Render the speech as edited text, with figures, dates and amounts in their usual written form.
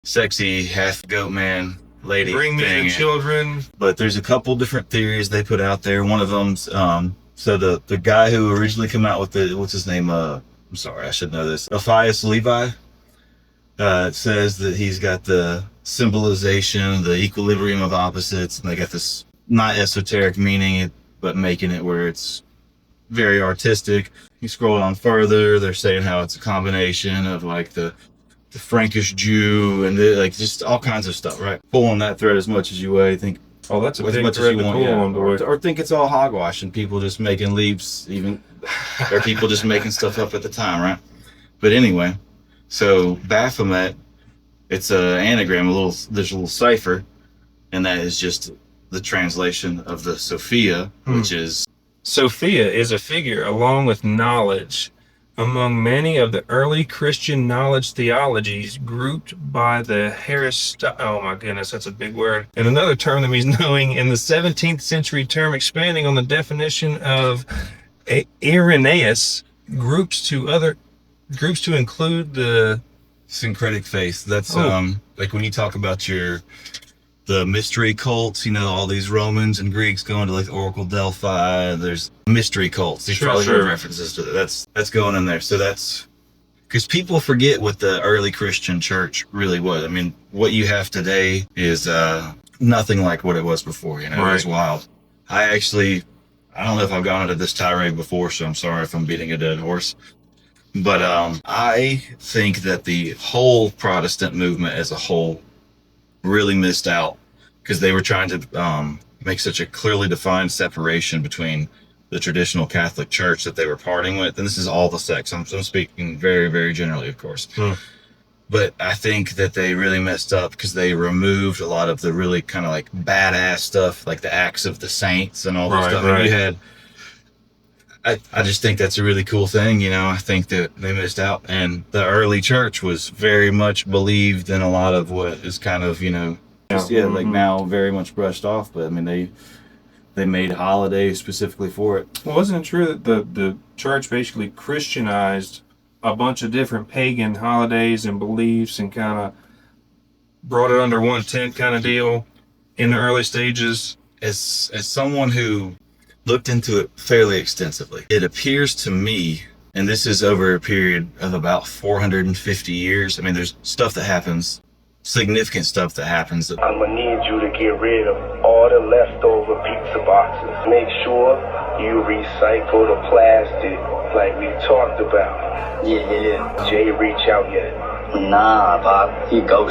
sexy half goat man lady Bring me thing. the children. But there's a couple different theories they put out there. One of them's so the guy who originally came out with the, what's his name? I'm sorry, I should know this. Aphias Levi. It says that he's got the symbolization, the equilibrium of opposites, and they got this not esoteric meaning, but making it where it's very artistic. You scroll on further, they're saying how it's a combination of like the Frankish Jew and like just all kinds of stuff, right? Pull on that thread as much as you think. Oh, that's a As big much as thread you to want, pull yeah. on, boy. Or think it's all hogwash and people just making leaps, even, or people just making stuff up at the time, right? But anyway, so Baphomet, it's an anagram, there's a little cipher, and that is just the translation of the Sophia, which is... Sophia is a figure along with knowledge among many of the early Christian knowledge theologies grouped by the oh my goodness, that's a big word. And another term that means knowing in the 17th century term expanding on the definition of Irenaeus groups to include the syncretic faith. That's like when you talk about the mystery cults, all these Romans and Greeks going to like Oracle Delphi. There's mystery cults. These probably heard references to that. That's going in there. So that's because people forget what the early Christian church really was. I mean, what you have today is nothing like what it was before. It was wild. I don't know if I've gone into this tirade before, so I'm sorry if I'm beating a dead horse. But I think that the whole Protestant movement as a whole really missed out because they were trying to make such a clearly defined separation between the traditional Catholic Church that they were parting with. And this is all the sects. I'm speaking very, very generally, of course. But I think that they really messed up because they removed a lot of the really kind of like badass stuff, like the Acts of the Saints and all this stuff. And you had... I just think that's a really cool thing, I think that they missed out. And the early church was very much believed in a lot of what is kind of, like now very much brushed off. But I mean, they made holidays specifically for it. Well, wasn't it true that the church basically Christianized a bunch of different pagan holidays and beliefs and kind of brought it under one tent kind of deal in the early stages? As someone who looked into it fairly extensively, it appears to me, and this is over a period of about 450 years. I mean, there's stuff that happens, significant stuff that happens. I'm gonna need you to get rid of all the leftover pizza boxes. Make sure you recycle the plastic like we talked about. Yeah. Jay reach out yet? Nah, Bob. He goes.